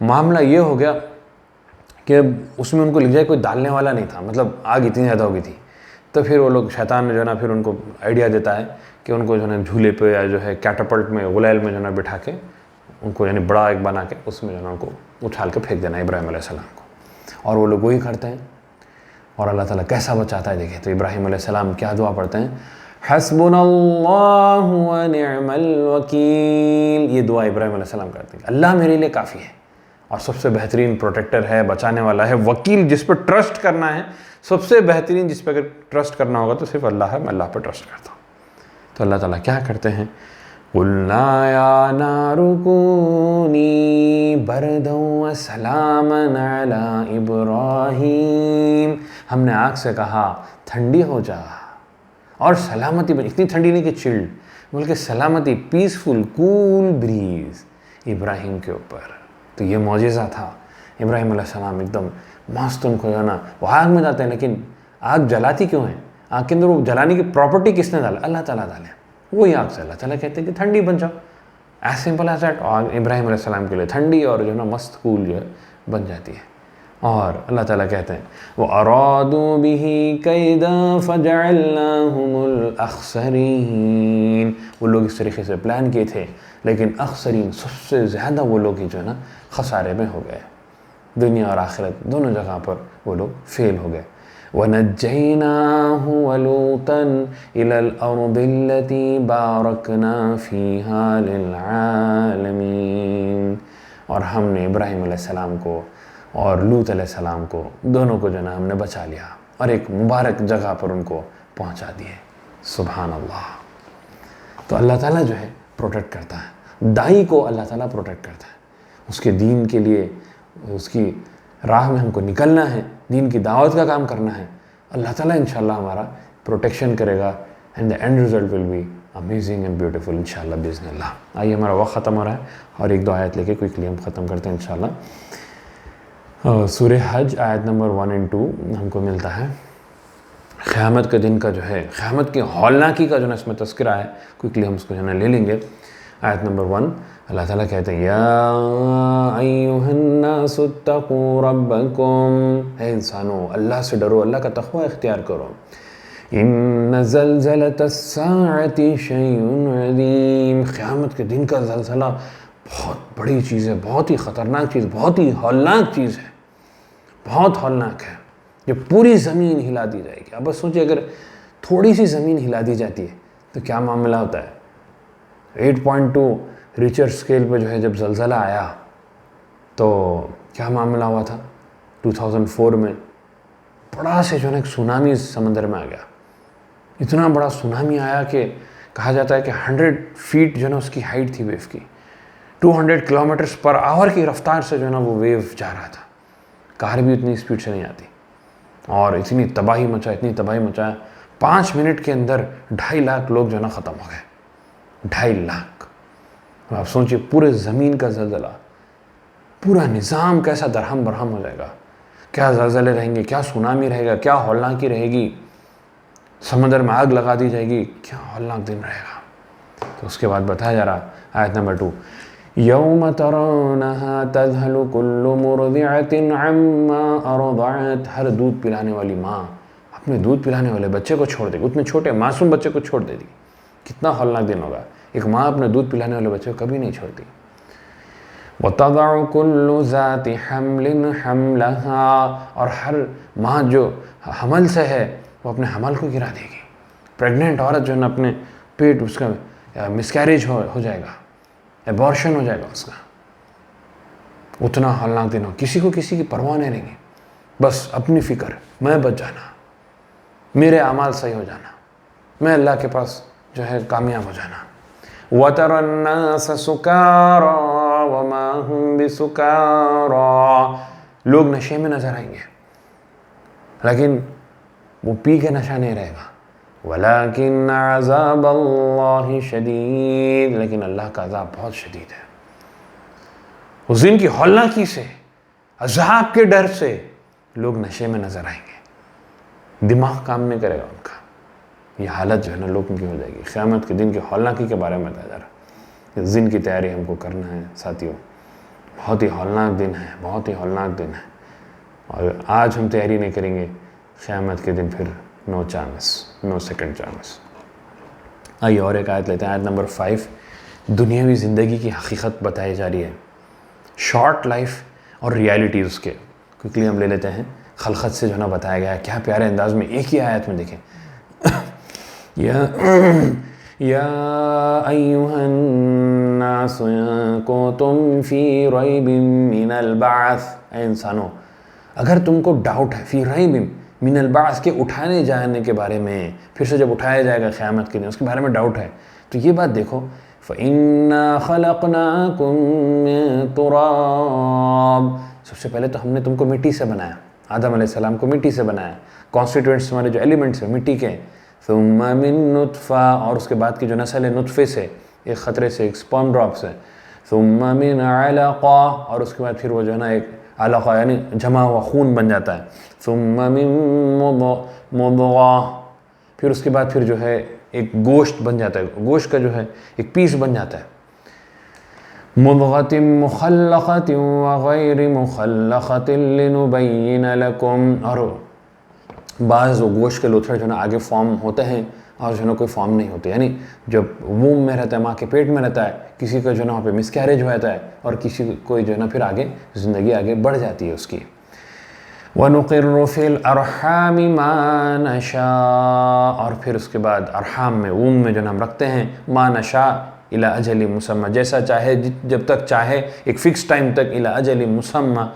मामला ये हो गया कि उसमें उनको लिख जाए कोई डालने वाला नहीं था, मतलब आग इतनी ज़्यादा हो गई थी। तो फिर वो लोग, शैतान ने जो ना फिर उनको आइडिया देता है कि उनको जो है झूले पे या जो है कैटापल्ट में, गुलैल में जो ना बिठा के उनको यानी बड़ा एक बना के उसमें जो ना उनको उछाल के फेंक देना इब्राहिम अलैहिस्सलाम को। और वो लोग वही करते हैं और अल्लाह ताला कैसा बचाता है देखिए। तो इब्राहिम अलैहिस्सलाम क्या दुआ पढ़ते हैं, हस्बुनल्लाहु व निअमल वकील। ये दुआ इब्राहिम अलैहिस्सलाम करते हैं, अल्लाह मेरे लिए काफ़ी है और सबसे बेहतरीन प्रोटेक्टर है, बचाने वाला है। वकील, जिस पर ट्रस्ट करना है, सबसे बेहतरीन जिस पर अगर ट्रस्ट करना होगा तो सिर्फ अल्लाह है, मैं अल्लाह पर ट्रस्ट करता हूँ। तो अल्लाह ताला क्या करते हैं, कुल्ना या नारु कूनी बरदन व सलामन अला इब्राहीम। हमने आग से कहा ठंडी हो जा और सलामती बनी, इतनी ठंडी नहीं कि चिल्ड, बल्कि सलामती, पीसफुल कूल ब्रीज इब्राहिम के ऊपर। तो ये मौजिज़ा था। इब्राहिम अलैहिस्सलाम एकदम मस्त, उनको जो ना वो आग में जाते हैं, लेकिन आग जलाती क्यों है? आग के अंदर वो जलाने की प्रॉपर्टी किसने डाला? अल्लाह ताला डाले। वही आग से अल्लाह ताला कहते हैं कि ठंडी बन जाओ, एज सिंपल एज दैट। और इब्राहिम अलैहिस्सलाम के लिए ठंडी और जो ना मस्त कूल जो है बन जाती है। और अल्लाह ताला कहते हैं वो अरादू बिही कैदन फजअलनाहुमुल अखसरीन। वो लोग इस तरीके से प्लान किए थे, लेकिन अखसरीन, सबसे ज़्यादा वो लोग ही जो है ना खसारे में हो गए। दुनिया और आखिरत दोनों जगह पर वो लोग फेल हो गए। वनज्जैनाहु वलूतन इलल अर्दिल्लती बारकना फीहा लिलआलमीन। और हमने इब्राहिम अलैहिस्सलाम को और लूत अलैहिस्सलाम को, दोनों को जो ना हमने बचा लिया और एक मुबारक जगह पर उनको पहुंचा दिए। सुभान अल्लाह। तो अल्लाह ताला जो है प्रोटेक्ट करता है, दाई को अल्लाह ताला प्रोटेक्ट करता है। उसके दीन के लिए, उसकी राह में हमको निकलना है, दीन की दावत का काम करना है, अल्लाह ताला इंशाअल्लाह हमारा प्रोटेक्शन करेगा and the end result will be amazing and beautiful इंशाअल्लाह बिज़निल्लाह। आइए, हमारा वक्त ख़त्म हो रहा है और 1-2 आयत लेके क्विकली हम ख़त्म करते हैं इंशाअल्लाह। सूरह हज आयत नंबर 1 और 2 हमको मिलता है क़यामत के दिन का जो है, क़यामत की हौलनाकी का जो है इसमें तज़किरा है। क्विकली हम उसको जो है ले लेंगे। आयत नंबर 1 अल्लाह ताला कहते हैं, या अय्युहन्नासुत्तक़ू रब्बकुम, हे इंसानों अल्लाह से डरो, अल्लाह का तक़वा इख्तियार करो। इन्न ज़लज़लतस्साअति शैउन अज़ीम, क़यामत के दिन का ज़लज़ला बहुत बड़ी चीज़ है, बहुत ही ख़तरनाक चीज़, बहुत ही हौलनाक चीज़ है, बहुत हौलनाक है। ये पूरी ज़मीन हिला दी जाएगी। अब बस सोचिए, अगर थोड़ी सी ज़मीन हिला दी जाती है तो क्या मामला होता है। 8.2 रिचर स्केल पे जो है जब ज़लज़ला आया तो क्या मामला हुआ था। 2004 में बड़ा से जो है एक सुनामी समंदर में आ गया। इतना बड़ा सुनामी आया कि कहा जाता है कि 100 फीट जो है ना उसकी हाइट थी वेव की, 200 किलोमीटर्स पर आवर की रफ्तार से जो है ना वो वेव जा रहा था। कार भी उतनी स्पीड से नहीं आती और इतनी तबाही मचा, इतनी तबाही मचाया। 5 मिनट के अंदर 2.5 लाख लोग जो है ना ख़त्म हो गए। 2.5 लाख। आप सोचिए, पूरे ज़मीन का ज़लज़ला पूरा निज़ाम कैसा दरहम बरहम हो जाएगा, क्या ज़लज़ले रहेंगे, क्या सुनामी रहेगा, क्या हौलनाकी रहेगी, समंदर में आग लगा दी जाएगी, क्या हौलनाक दिन रहेगा। तो उसके बाद बताया जा रहा आयत नंबर 2, यौम तरौनहा तज़हलु कुल्लु मुरदिअतिन अम्मा अरदअत, हर दूध पिलाने वाली माँ अपने दूध पिलाने वाले बच्चे को छोड़ देगी, उतने छोटे मासूम बच्चे को छोड़ देगी। कितना हौलनाक दिन होगा। एक माँ अपने दूध पिलाने वाले बच्चे को कभी नहीं छोड़ती। वतदअ कुल्लु ज़ाति हम्लिन हम्लहा, और हर माँ जो हमल से है वो अपने हमल को गिरा देगी। प्रेग्नेंट औरत जो है ना, अपने पेट उसका मिसकैरेज हो जाएगा, एबॉर्शन हो जाएगा उसका। उतना हौलनाक दिन हो, किसी को किसी की परवाह नहीं रहेगी, बस अपनी फ़िक्र, मैं बच जाना, मेरे अमाल सही हो जाना, मैं अल्लाह के पास जो है कामयाब हो जाना। वतरन्नास सुकारा वमा हुम बिसुकारा, लोग नशे में नजर आएंगे लेकिन वो पी के नशा नहीं रहेगा। वलाकिन अज़ाबल्लाहि शदीद, लेकिन अल्लाह का अज़ाब बहुत शदीद है। उस दिन की हौलनाकी से, अज़ाब के डर से लोग नशे में नजर आएंगे, दिमाग काम नहीं करेगा उनका। ये हालत जो है ना लोगों की हो जाएगी। क़यामत के दिन की हौलनाकी के बारे में बताया जा रहा है। इस दिन की तैयारी हमको करना है साथियों। बहुत ही हौलनाक दिन है, बहुत ही हौलनाक दिन है, और आज हम तैयारी नहीं करेंगे, क़यामत के दिन फिर no chance, no second chance. आइए और एक आयत लेते हैं, आयत नंबर 5। दुनियावी ज़िंदगी की हकीकत बताई जा रही है, शॉर्ट लाइफ और रियलिटी उसके क्विकली हम ले लेते हैं। खलकत से जो ना बताया गया है, क्या प्यारे अंदाज में, एक ही आयत में देखें। या अय्युहन नास कुंतुम फी रैबिम मिनल बाअस, ऐ इंसानों अगर तुमको डाउट है, फी रैबिम मिनल बाअस के उठाने जाने के बारे में, फिर से जब उठाया जाएगा क़यामत के दिन, उसके बारे में डाउट है, तो ये बात देखो, फ़इन्ना खलक़नाकुम मिन तुराब, सबसे पहले तो हमने तुमको मिट्टी से बनाया, आदम अलैहिस्सलाम को मिट्टी से बनाया, कॉन्स्टिट्यूएंट्स हमारे जो एलिमेंट्स हैं मिट्टी के। सुम्मा मिन नुत्फ़ा, और उसके बाद की जो नस्ल है नुत्फ़े से, एक ख़तरे से, एक स्पर्म ड्रॉप से। सुम्मा मिन अलक़ा, और उसके बाद फिर वो जो है ना एक अलक़ा यानी जमा हुआ खून बन जाता है। सुम्मा मिन मुद्ग़ा, फिर उसके बाद फिर जो है एक गोश्त बन जाता है, गोश्त का जो है एक पीस बन जाता है। मुद्ग़तिन मुख़ल्लक़तिन व ग़ैरि मुख़ल्लक़तिन लिनुबय्यिन लकुम, और बाज़ गोश्त के लोथड़े जो है ना आगे फॉर्म होते हैं और जो है ना कोई फॉर्म नहीं होते, यानी जब वूम में रहता है, माँ के पेट में रहता है, किसी का जो है ना वहाँ पे मिसकैरेज हो जाता है और किसी कोई जो है ना फिर आगे ज़िंदगी आगे बढ़ जाती है उसकी। वनुक़िर्रु फ़िल अरहामि मा नशा, और फिर उसके बाद अरहाम में, वूम में जो हम रखते हैं, मा नशा इला अजली मुसम्मा, जैसा चाहे, जब तक चाहे, एक फ़िक्स टाइम तक, इला अजली मुसम्मा।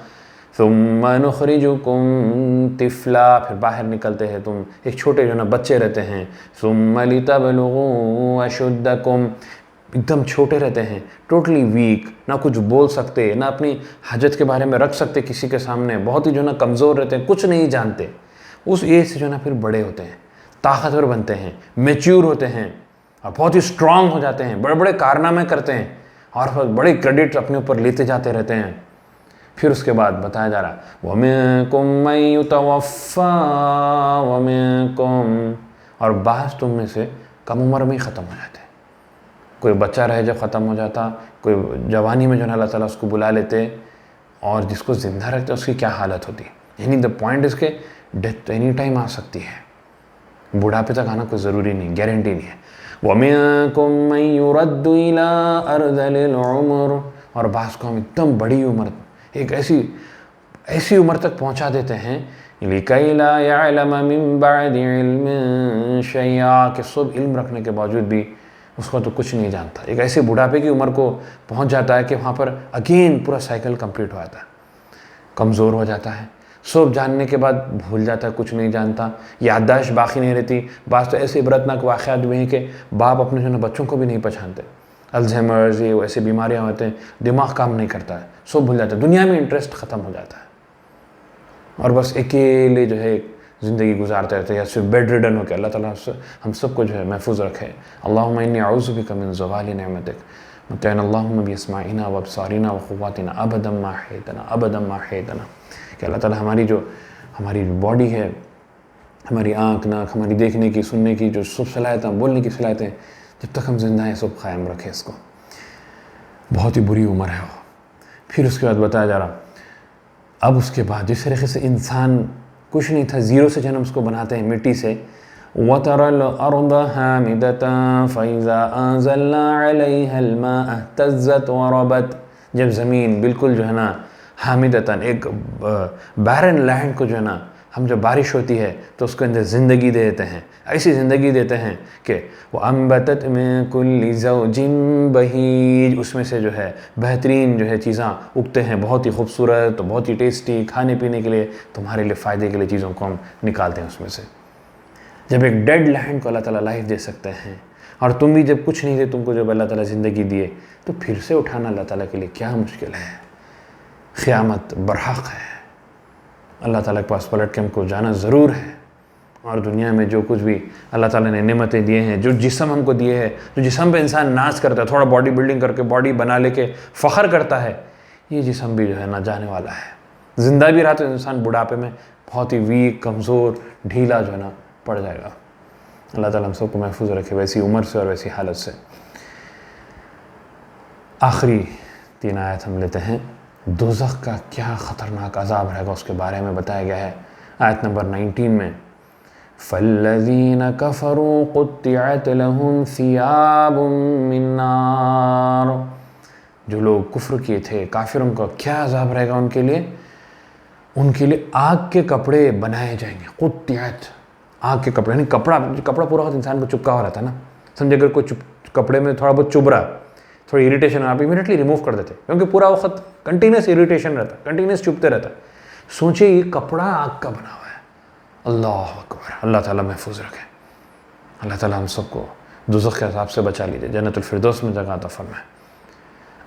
सुम्मा नुख़रिजुकुम तिफ़ला, फिर बाहर निकलते हैं तुम, एक छोटे जो ना बच्चे रहते हैं। सुम्मा लितबलुगू अशुद्दकुम, एकदम छोटे रहते हैं, टोटली वीक, ना कुछ बोल सकते, ना अपनी हाजत के बारे में रख सकते किसी के सामने, बहुत ही जो ना कमज़ोर रहते हैं, कुछ नहीं जानते। उस एज से जो ना फिर बड़े होते हैं, ताकतवर बनते हैं, मैच्योर होते हैं और बहुत ही स्ट्रांग हो जाते हैं, बड़े बड़े कारनामे करते हैं और बड़े क्रेडिट अपने ऊपर लेते जाते रहते हैं। फिर उसके बाद बताया जा रहा वमिनकुम मन युतवफ़्फ़ा वमिनकुम, और बाज़ तुम में से कम उम्र में ही ख़त्म हो जाते हैं। कोई बच्चा रहे जब ख़त्म हो जाता, कोई जवानी में जो है अल्लाह ताला उसको बुला लेते, और जिसको ज़िंदा रखते उसकी क्या हालत होती। यानी द पॉइंट इसके डेथ एनी टाइम आ सकती है, बुढ़ापे तक आना कोई ज़रूरी नहीं, गारंटी नहीं है। वमिनकुम मन युरद्दु इला अर्ज़लिल उम्र, और बाज़ को हम एकदम बड़ी उम्र, एक ऐसी उम्र तक पहुंचा देते हैं, लिकई ला यअलम मिन बअदि इल्मिन शैया, कि सब इल्म रखने के बावजूद भी उसको तो कुछ नहीं जानता। एक ऐसे बुढ़ापे की उम्र को पहुंच जाता है कि वहाँ पर अगेन पूरा साइकिल कंप्लीट हो जाता है, कमज़ोर हो जाता है, सब जानने के बाद भूल जाता है, कुछ नहीं जानता, याददाश्त बाकी नहीं रहती। बात तो ऐसे इबरतनाक वाक़यात भी हैं कि बाप अपने जो है बच्चों को भी नहीं पहचानते, अल्ज़ाइमर्स, ये ऐसे बीमारियाँ होते हैं, दिमाग काम नहीं करता है, सब भूल जाता है, दुनिया में इंटरेस्ट ख़त्म हो जाता है और बस अकेले जो है ज़िंदगी गुजारते रहते हैं, या सिर्फ बेड रिडन होकर। अल्लाह ताला हम सबको जो है महफूज रखे। अल्लाहुम्मा इन्नी अऊज़ु बिका मिन ज़वालि निअमतिक मतअना अल्लाहुम्मा बिअस्माइना व अबसारिना व क़ुव्वातिना अबदम मा अहयतना, कि अल्लाह ताला हमारी बॉडी है, हमारी आँख नाक, हमारी देखने की सुनने की जो सब सलाहियतें, बोलने की सलाहियतें, जब तक हम जिंदा हैं सब कायम रखे इसको। बहुत ही बुरी उम्र है वो। फिर उसके बाद बताया जा रहा, अब उसके बाद जिस तरीके से इंसान कुछ नहीं था, ज़ीरो से जन्म उसको बनाते हैं मिट्टी से, वतरल अर्द हामिदतन फ़इज़ा अंज़लना अलैहल माअ इह्तज़्ज़त व रबत, जब ज़मीन बिल्कुल जो है ना हामिदतन, एक बैरन लैंड को जो है ना हम जब बारिश होती है तो उसके अंदर ज़िंदगी दे देते हैं, ऐसी ज़िंदगी देते हैं कि वो अम्बतत में कुल्ली ज़ौजिन बहीज, उसमें से जो है बेहतरीन जो है चीज़ें उगते हैं, बहुत ही खूबसूरत, बहुत ही टेस्टी, खाने पीने के लिए, तुम्हारे लिए फ़ायदे के लिए चीज़ों को हम निकालते हैं उसमें से। जब एक डेड लैंड को अल्लाह ताला लाइफ दे सकते हैं, और तुम भी जब कुछ नहीं थे, तुमको जब अल्लाह ताला ज़िंदगी दिए, तो फिर से उठाना अल्लाह ताला के लिए क्या मुश्किल है। क़यामत बरहक़ है, अल्लाह ताला के पास पलट के हमको जाना ज़रूर है। और दुनिया में जो कुछ भी अल्लाह ताला ने नेमतें दिए हैं, जो जिस्म हमको दिए हैं, जो जिस्म पे इंसान नाज करता है, थोड़ा बॉडी बिल्डिंग करके बॉडी बना लेके फ़ख्र करता है, ये जिस्म भी जो है ना जाने वाला है। ज़िंदा भी रहा तो इंसान बुढ़ापे में बहुत ही वीक, कमज़ोर, ढीला जो है ना पड़ जाएगा। अल्लाह ताला हम सबको महफूज रखे वैसी उम्र से और वैसी हालत से। आखिरी 3 आयत हम लेते हैं। दोज़ख का क्या ख़तरनाक अज़ाब रहेगा उसके बारे में बताया गया है आयत नंबर 19 में। फ़ल्लज़ीन कफ़रू क़ुत्तिअत लहुम सियाबुम मिन नार, जो लोग कुफ्र किए थे, काफिरों का क्या अज़ाब रहेगा उनके लिए आग के कपड़े बनाए जाएंगे। क़ुत्तिअत, आग के कपड़े, यानी कपड़ा पूरा वक्त इंसान को चुपका हो रहता है ना। समझे अगर कोई कपड़े में थोड़ा बहुत चुभ रहा, थोड़ी इरिटेशन, आप इमीडिएटली रिमूव कर देते, क्योंकि पूरा वक्त कंटिन्यूस इरिटेशन रहता, कंटिन्यूस चुभते रहता। सोचिए ये कपड़ा आग का बना हुआ है। अल्लाह अकबर, अल्लाह ताला महफूज रखे। अल्लाह ताला हम सबको दोज़ख के अज़ाब से बचा लीजिए, जन्नतुल फिरदौस में जगह अता फरमाए।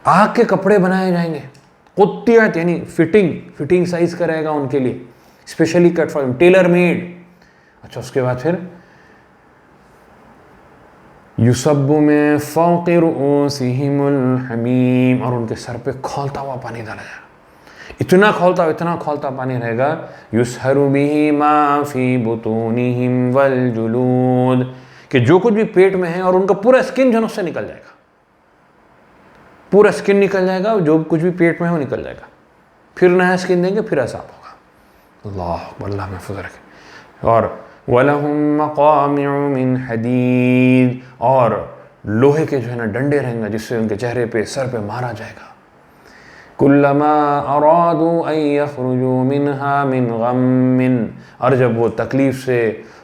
आग के कपड़े बनाए जाएंगे, क़ुत्तिअत यानी फिटिंग साइज़ का रहेगा उनके लिए, specially cut for tailor made. अच्छा, उसके बाद फिर युसब्बु में फ़ौक़ि रुऊसिहिमुल हमीम, और उनके सर पे खौलता हुआ पानी डाला जाएगा। इतना खौलता पानी रहेगा। युसहरु बिही मा फ़ी बुतूनिहिम वल जुलूद, कि जो कुछ भी पेट में है और उनका पूरा स्किन जो है उससे निकल जाएगा, पूरा स्किन निकल जाएगा, जो कुछ भी पेट में है वो निकल जाएगा। फिर नया स्किन देंगे, फिर अज़ाब होगा। अल्लाह महफूज़ रखे। और वलहुम मक़ामिउ मिन हदीद, और लोहे के जो है ना डंडे रहेंगे जिससे उनके चेहरे पे, सर पे मारा जाएगा। कुल्लमा अरादू अन यख़रुजू मिनहा मिन गम्मिन, और जब वो तकलीफ़ से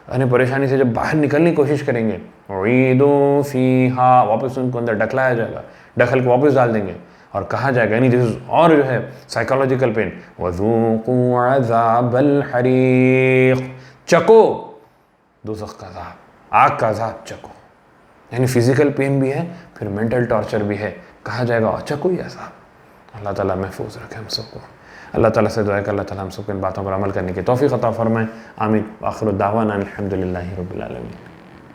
यानी परेशानी से जब बाहर निकलने की कोशिश करेंगे, उईदू फ़ीहा, वापस उनको अंदर ढकलाया जाएगा, ढकल के वापस डाल देंगे और कहा जाएगा, यानी दिस और जो है साइकोलॉजिकल पेन, वज़ूक़ू अज़ाबल हरीक़, चको दोज़ख का अज़ाब, आग का अज़ाब चको। यानी फिज़िकल पेन भी है, फिर मेंटल टॉर्चर भी है, कहा जाएगा चको ये अज़ाब। अल्लाह ताला महफूज रखे हम सबको। अल्लाह ताला से दुआ है कि अल्लाह ताला हम सबको इन बातों पर अमल करने की तौफ़ीक़ अता फ़रमाए। आमीन। आखिर दावाना अल्हम्दुलिल्लाहि रब्बिल आलमीन।